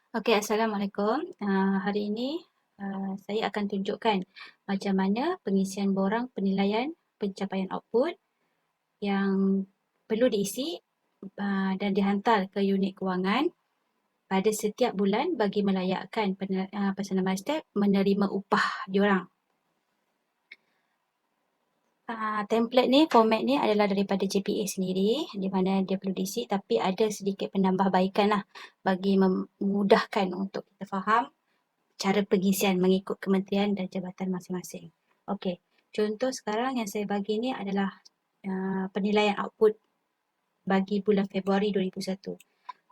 Okey, Assalamualaikum. Hari ini saya akan tunjukkan macam mana pengisian borang penilaian pencapaian output yang perlu diisi dan dihantar ke unit kewangan pada setiap bulan bagi melayakkan personal MyStep menerima upah diorang. Template ni, format ni adalah daripada JPA sendiri di mana dia perlu diisi, tapi ada sedikit penambahbaikan lah bagi memudahkan untuk kita faham cara pengisian mengikut kementerian dan jabatan masing-masing. Okey, contoh sekarang yang saya bagi ni adalah penilaian output bagi bulan Februari 2001.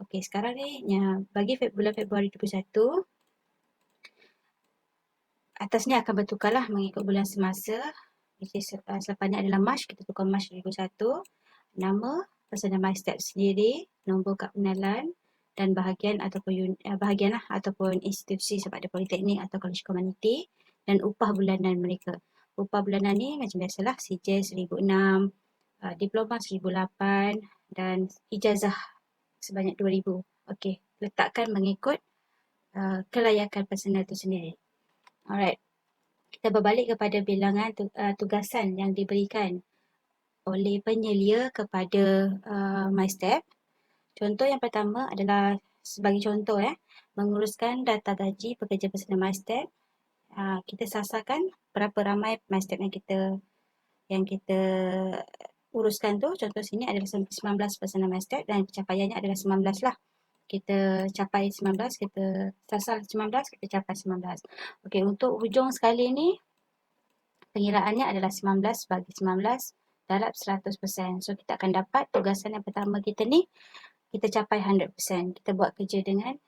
Okey, sekarang ni bagi bulan Februari 2001, atas ni akan bertukarlah mengikut bulan semasa. Selepas ni adalah Mac, kita tukar Mac 2001. Nama personal MyStep sendiri, nombor kad pengenalan dan bahagian ataupun institusi sebab ada politeknik atau kolej komuniti dan upah bulanan mereka. Upah bulanan ni macam biasalah CJ 1006, diploma 1008 dan ijazah sebanyak 2000. Okey, letakkan mengikut kelayakan personal itu sendiri. Alright. Kita berbalik kepada bilangan tugasan yang diberikan oleh penyelia kepada MyStep. Contoh yang pertama adalah sebagai contoh menguruskan data gaji pekerja personal MyStep. Kita sasarkan berapa ramai MyStep yang kita uruskan tu. Contoh sini adalah 19 personal MyStep dan pencapaiannya adalah 19 lah. Kita capai 19, kita sasar 19, kita capai 19. Okey, untuk hujung sekali ni pengiraannya adalah 19 bagi 19 darab 100%. So kita akan dapat tugasan yang pertama kita ni, kita capai 100%. Kita buat kerja dengan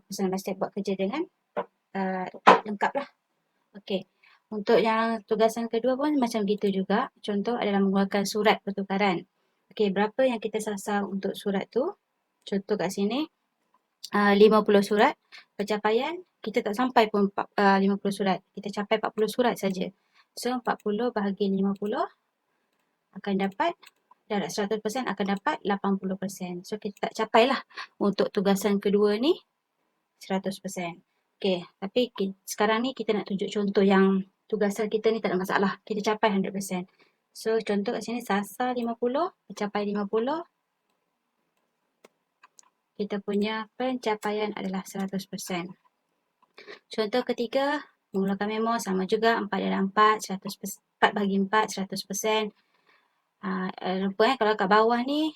personal MyStep buat kerja dengan lengkap lah. Okey, untuk yang tugasan kedua pun macam gitu juga. Contoh adalah mengeluarkan surat pertukaran. Okey, berapa yang kita sasar untuk surat tu? Contoh kat sini 50 surat. Pencapaian kita tak sampai pun 50 surat. Kita capai 40 surat saja. So 40 bahagi 50 akan dapat darab 100% akan dapat 80%. So kita tak capai lah untuk tugasan kedua ni 100%. Okey, tapi sekarang ni kita nak tunjuk contoh yang tugasan kita ni tak ada masalah. Kita capai 100%. So contoh kat sini sasar 50, capai 50. Kita punya pencapaian adalah 100%. Contoh ketiga, mengeluarkan memo sama juga 4 dalam 4, 100%, 4 bagi 4, 100%. Lupa kalau kat bawah ni,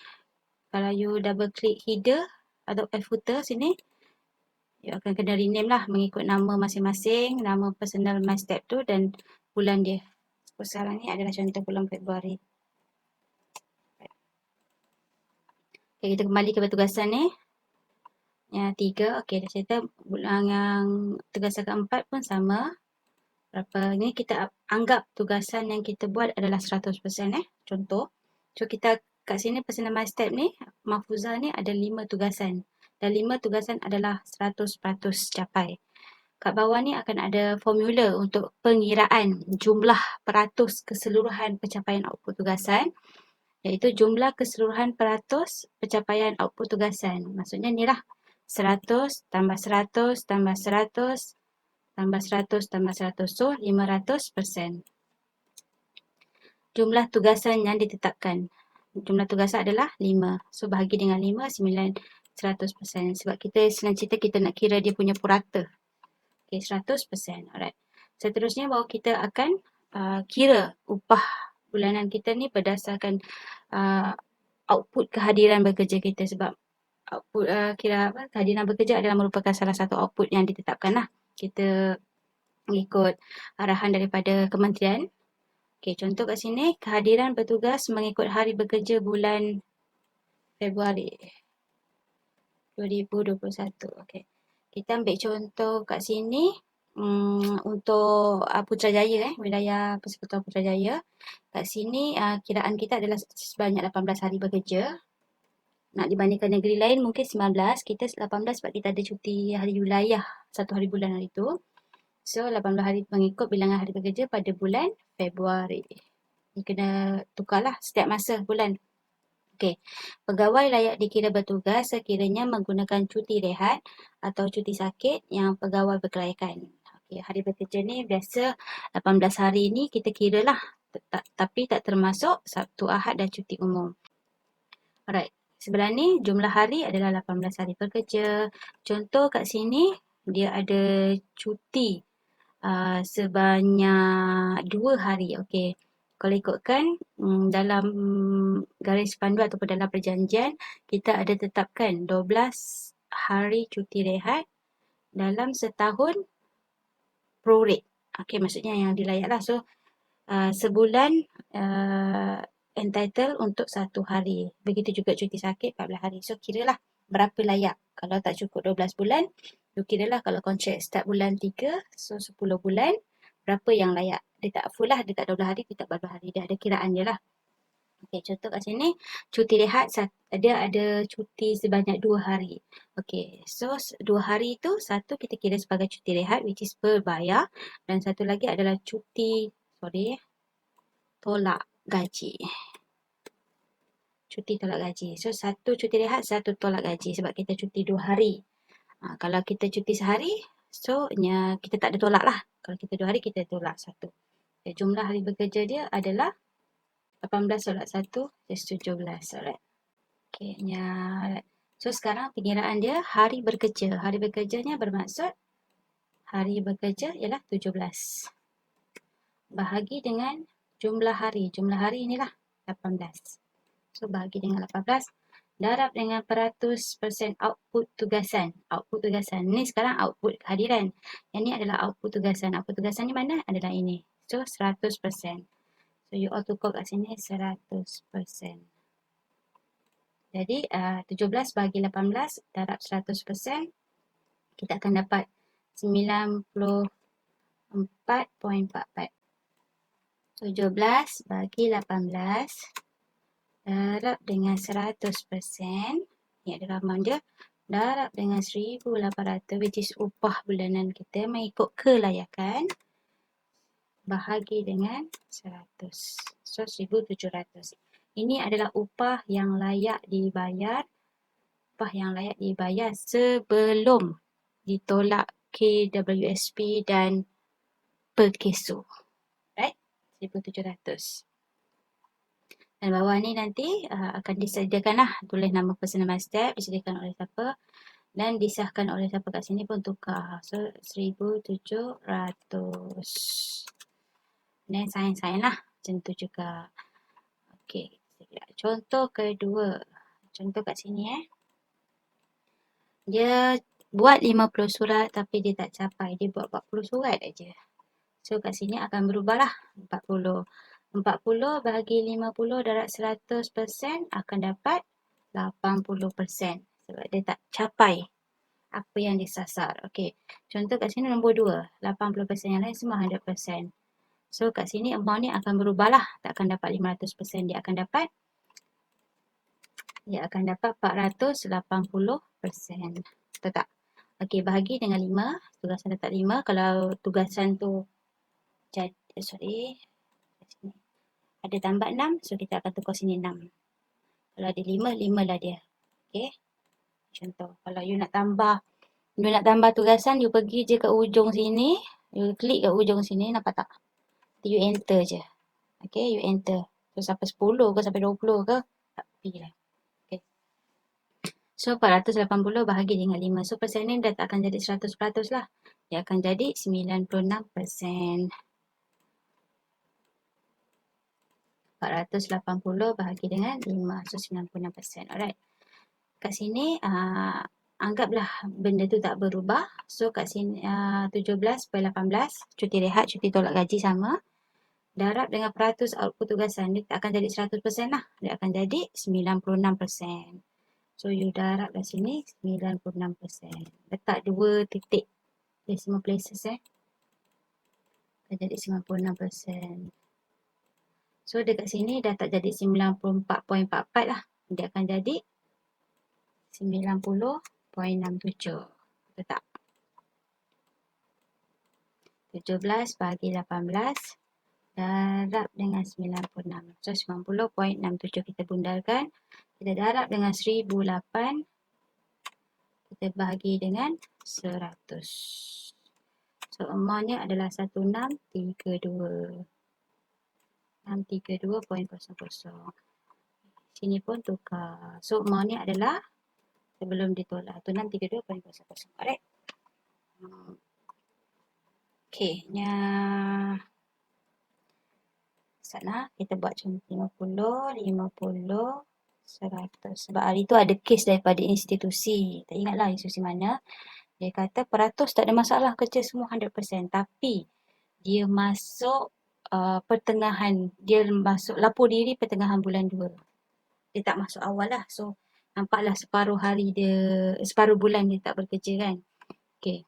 kalau you double click header atau footer sini, you akan kena rename lah mengikut nama masing-masing, nama personal MyStep tu dan bulan dia. Sekarang ni adalah contoh bulan Februari. Okay, kita kembali ke tugasan ni. Yang 3, okey dah cerita bulan yang tugasan keempat pun sama. Berapa ni kita anggap tugasan yang kita buat adalah 100% contoh. So kita kat sini personal MyStep ni, Mahfuzah ni ada 5 tugasan. Dan 5 tugasan adalah 100% capai. Kat bawah ni akan ada formula untuk pengiraan jumlah peratus keseluruhan pencapaian output tugasan, iaitu jumlah keseluruhan peratus pencapaian output tugasan. Maksudnya ni lah 100 tambah 100 tambah 100 tambah 100 tambah 100. So 500%. Jumlah tugasan yang ditetapkan. Jumlah tugasan adalah 5. So bahagi dengan 5, 900%. Sebab kita senang cerita kita nak kira dia punya purata. Okay, 100%. Alright. Seterusnya bahawa kita akan kira upah bulanan kita ni berdasarkan output kehadiran bekerja kita. Sebab output kehadiran bekerja adalah merupakan salah satu output yang ditetapkan lah. Kita mengikut arahan daripada kementerian. Okey, contoh kat sini kehadiran bertugas mengikut hari bekerja bulan Februari 2021. Okey. Kita ambil contoh kat sini untuk Putrajaya, wilayah Persekutuan Putrajaya. Kat sini kiraan kita adalah sebanyak 18 hari bekerja. Nak dibandingkan negeri lain mungkin 19, kita 18 sebab kita ada cuti hari wilayah 1 hari bulan hari tu. So 18 hari mengikut bilangan hari bekerja pada bulan Februari. Ni kena tukarlah setiap masa bulan. Okey, pegawai layak dikira bertugas sekiranya menggunakan cuti rehat atau cuti sakit yang pegawai berkelayakan. Okey, hari bekerja ni biasa 18 hari ni kita kira lah, tapi tak termasuk Sabtu, Ahad dan cuti umum. Alright, sebelah ni jumlah hari adalah 18 hari bekerja. Contoh kat sini dia ada cuti sebanyak 2 hari. Okey. Kalau ikutkan dalam garis pandu ataupun dalam perjanjian, kita ada tetapkan 12 hari cuti rehat dalam setahun prorate. Okey, maksudnya yang dilayak lah. So, sebulan entitled untuk 1 hari. Begitu juga cuti sakit 14 hari. So, kiralah berapa layak. Kalau tak cukup 12 bulan, you kiralah kalau kontrak start bulan 3, so 10 bulan, berapa yang layak. Dia tak full lah, dia tak 12 hari, dia tak 14 hari. Dia ada kiraan je lah. Okey, contoh kat sini, cuti rehat, dia ada cuti sebanyak 2 hari. Okey, so 2 hari tu, satu kita kira sebagai cuti rehat, which is berbayar. Dan satu lagi adalah cuti, tolak gaji. Cuti tolak gaji. So, satu cuti rehat, satu tolak gaji sebab kita cuti 2 hari. Kalau kita cuti sehari, so kita tak ada tolak lah. Kalau kita 2 hari, kita tolak 1. Okay, jumlah hari bekerja dia adalah 18 tolak 1, just 17. Alright. Okay, alright. So, sekarang pengiraan dia hari bekerja. Hari bekerjanya bermaksud hari bekerja ialah 17. Bahagi dengan jumlah hari. Jumlah hari inilah 18. So, bahagi dengan 18. Darab dengan peratus% output tugasan. Output tugasan. Ni sekarang output kehadiran. Yang ni adalah output tugasan. Output tugasan ni mana? Adalah ini. So, 100%. So, you all tukar kat sini 100%. Jadi, 17 bahagi 18 darab 100%. Kita akan dapat 94.44. 17 bagi 18 darab dengan 100%. Ni adalah raman dia. Darab dengan 1,800 which is upah bulanan kita mengikut kelayakan. Bahagi dengan 100. So, 1,700. Ini adalah upah yang layak dibayar. Upah yang layak dibayar sebelum ditolak KWSP dan Perkeso. Right? 1,700. Dan bawah ni nanti akan disediakan lah tulis nama personal my step, disediakan oleh siapa dan disahkan oleh siapa kat sini pun tukar. So 1,700. Dan sign lah macam tu juga. Okey, contoh kedua. Contoh kat sini dia buat 50 surat tapi dia tak capai. Dia buat 40 surat aja. So kat sini akan berubah lah 40. 40 bahagi 50 darab 100% akan dapat 80%. Sebab dia tak capai apa yang disasar. Okey. Contoh kat sini nombor 2. 80% yang lain semua 100%. So kat sini amount ni akan berubah lah. Tak akan dapat 500%. Dia akan dapat 480%. Betul tak? Okey, bahagi dengan 5. Tugasan letak 5. Kalau tugasan tu ada tambah 6, so kita akan tukar sini 6. Kalau ada 5, 5 lah dia. Okey. Contoh, kalau you nak tambah tugasan, you pergi je ke ujung sini, you klik kat ujung sini, nampak tak? You enter je. Okey, you enter. So sampai 10 ke sampai 20 ke? Tak pergi lah. Okey. So 480 bahagi dengan 5. So persen ni dah tak akan jadi 100% lah. Dia akan jadi 96%. 480 bahagi dengan 5. So 96%. Alright. Kat sini anggaplah benda tu tak berubah. So kat sini 17/18 cuti rehat, cuti tolak gaji sama. Darab dengan peratus output tugasan. Dia tak akan jadi 100% lah. Dia akan jadi 96%. So you darab kat sini 96%. Letak 2 titik decimal places akan jadi 96%. So dekat sini dah tak jadi 94.44 lah. Dia akan jadi 90.67. Betul tak? 17 bahagi 18 darab dengan 96. So 90.67 kita bundalkan. Kita darab dengan 1008. Kita bahagi dengan 100. So amountnya adalah 1632. 632.00. Sini pun tukar. So amountnya adalah sebelum ditolak tu 632.00. Alright. Okay, sana kita buat contoh 50, 100. Sebab hari tu ada kes daripada institusi. Tak ingatlah institusi mana. Dia kata peratus tak ada masalah, kerja semua 100%. Tapi dia masuk pertengahan, dia masuk lapor diri pertengahan bulan 2. Dia tak masuk awal lah. So nampaklah separuh hari dia, separuh bulan dia tak bekerja kan. Okay.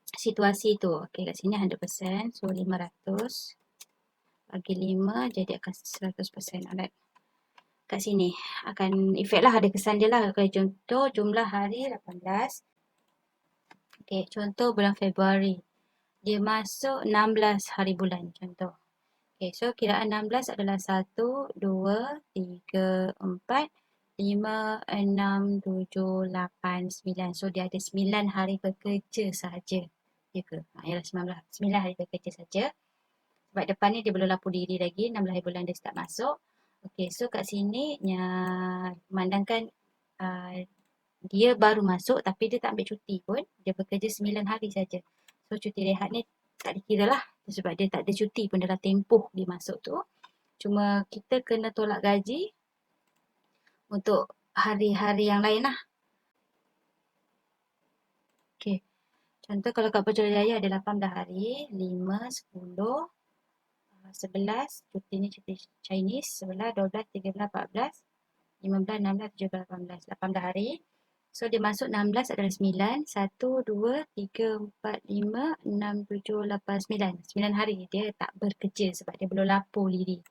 Situasi tu. Okay, kat sini 100%. So 500 bagi 5 jadi akan 100%. Alright. Kat sini akan efek lah, ada kesan dia lah. Okay, contoh jumlah hari 18. Okay, contoh bulan Februari. Dia masuk 16 hari bulan contoh. Okay, so kiraan 16 adalah 1, 2, 3, 4, 5, 6, 7, 8, 9. So dia ada 9 hari bekerja sahaja. Ya ke? Ialah 9 hari bekerja saja. Sebab depan ni dia belum lapor diri lagi, 16 hari bulan dia start masuk. Okay, so kat sini memandangkan dia baru masuk tapi dia tak ambil cuti pun. Dia bekerja 9 hari saja. So cuti rehat ni tak dikira lah. Sebab dia tak ada cuti pun dalam tempoh dia masuk tu. Cuma kita kena tolak gaji untuk hari-hari yang lain lah. Okay. Contoh kalau kat Putrajaya ada 18 hari, 5, 10, 11, cuti ni cuti Chinese, 11, 12, 13, 14, 15, 16, 17, 18, 18 hari. So dia masuk 16 adalah 9, 1, 2, 3, 4, 5, 6, 7, 8, 9. 9 hari dia tak bekerja sebab dia belum lapor diri.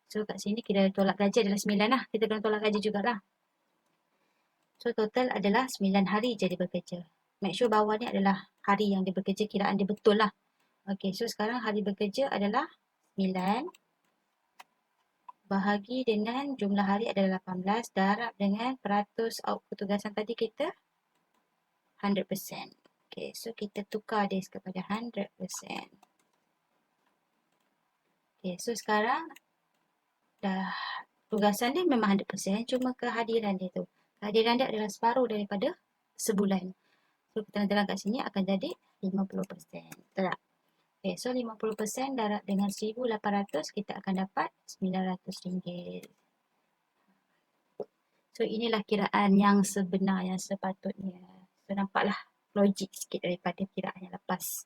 So kat sini kita tolak gaji adalah 9 lah. Kita kena tolak gaji jugalah. So total adalah 9 hari je dia bekerja. Make sure bawah ni adalah hari yang dia bekerja, kiraan dia betul lah. Okay, so sekarang hari bekerja adalah 9. Bahagi dengan jumlah hari adalah 18. Darab dengan peratus output tugasan tadi kita 100%. Okay, so kita tukar dia kepada 100%. Okay, so sekarang dah tugasan dia memang 100%, cuma kehadiran dia tu. Kehadiran dia adalah separuh daripada sebulan. So kita dalam kat sini akan jadi 50%. Betul tak? Okay, so 50% darab dengan 1,800 kita akan dapat RM900. So inilah kiraan yang sebenar, yang sepatutnya. So nampaklah logik sikit daripada kiraan yang lepas.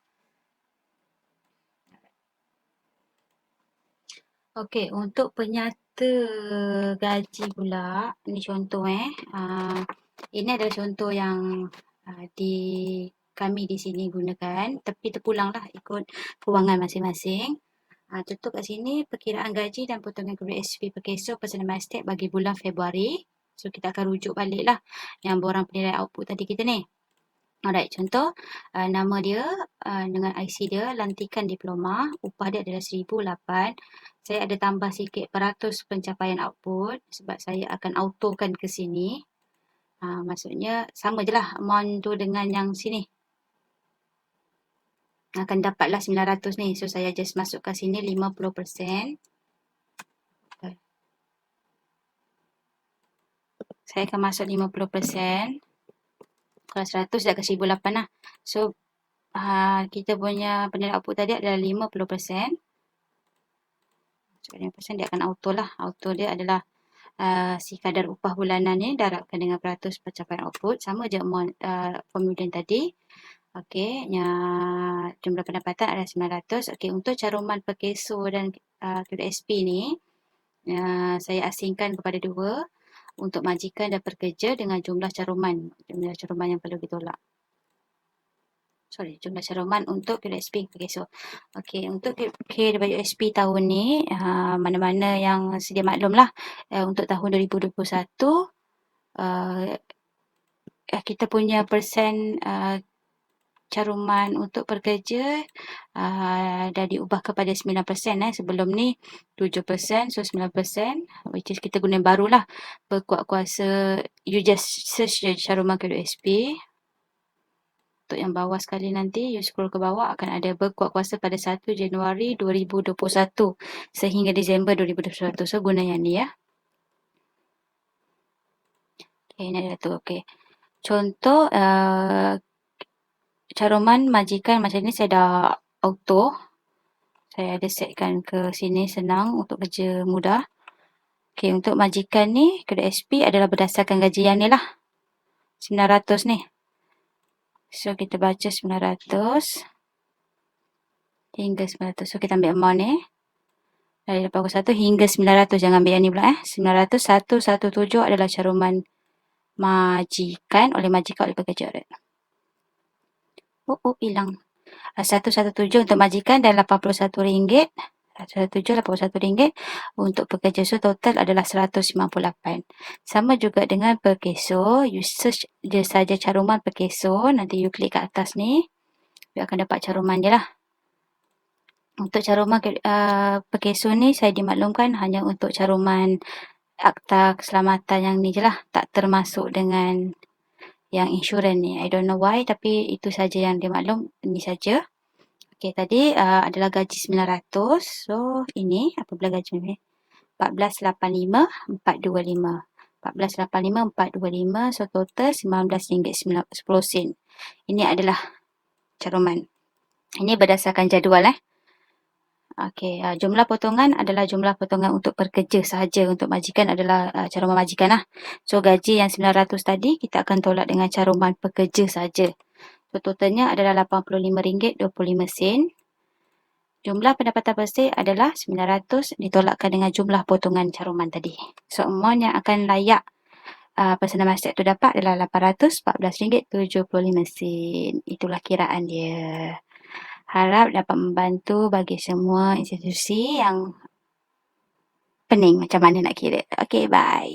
Okey, untuk penyata gaji pula, ni contoh ini adalah contoh yang kami di sini gunakan, tapi terpulanglah ikut kewangan masing-masing. Contoh kat sini perkiraan gaji dan potongan KWSP per keso personal MyStep bagi bulan Februari. So kita akan rujuk balik lah yang borang penilaian output tadi kita ni. Alright, contoh nama dia dengan IC dia, lantikan diploma, upah dia adalah 1,008. Saya ada tambah sikit peratus pencapaian output sebab saya akan autokan ke sini. Maksudnya sama je lah amount tu dengan yang sini. Akan dapatlah 900 ni. So saya just masukkan sini 50%. Saya akan masuk 50%. Kalau 100 dah ke 1,008 lah. So kita punya penilaian output tadi adalah 50%. So 50% dia akan auto lah. Auto dia adalah si kadar upah bulanan ni darabkan dengan peratus pencapaian output. Sama je formula tadi. Okey, jumlah pendapatan adalah 900. Okey, untuk caruman per keso dan QSP ni saya asingkan kepada 2 untuk majikan dan pekerja dengan jumlah caruman yang perlu ditolak. Jumlah caruman untuk QSP per keso. Okey, untuk QSP tahun ni mana-mana yang sedia maklum lah untuk tahun 2021 kita punya persen caruman untuk pekerja dah diubah kepada 9%. Sebelum ni 7%, so 9%, which is kita guna yang barulah. Berkuat kuasa, you just search je caruman KWSP. Untuk yang bawah sekali nanti, you scroll ke bawah akan ada berkuat kuasa pada 1 Januari 2021 sehingga Disember 2021. So guna yang ni ya. Okay, ini adalah tu. Okay. Contoh caruman majikan macam ni saya dah auto. Saya ada setkan ke sini, senang untuk kerja mudah. Okay, untuk majikan ni, KWSP adalah berdasarkan gaji yang ni lah. 900 ni. So, kita baca 900 hingga 900. So, kita ambil amount ni. Dari 81 hingga 900. Jangan ambil yang ni pula 900, 117 adalah caruman majikan oleh majikan oleh pekerja. Hilang. 117 untuk majikan dan RM81. 117 RM81 untuk pekerja. So total adalah 198. Sama juga dengan perkeso. You search je saja caruman perkeso. Nanti you klik kat atas ni. You akan dapat caruman je lah. Untuk caruman perkeso ni saya dimaklumkan hanya untuk caruman akta keselamatan yang ni je lah. Tak termasuk dengan yang insurans ni. I don't know why, tapi itu saja yang dimaklum. Ini saja. Okey, tadi adalah gaji 900. So, ini apabila gaji ni 1485,425. 1485,425. So, total RM19.10. Ini adalah caruman. Ini berdasarkan jadual Okey, jumlah potongan adalah jumlah potongan untuk pekerja sahaja. Untuk majikan adalah caruman majikan lah. So, gaji yang 900 tadi kita akan tolak dengan caruman pekerja sahaja. So, totalnya adalah RM85.25. Jumlah pendapatan bersih adalah 900 ditolakkan dengan jumlah potongan caruman tadi. So, amount yang akan layak Personal Master tu dapat adalah RM814.75. Itulah kiraan dia. Harap dapat membantu bagi semua institusi yang pening macam mana nak kira. Okay, bye.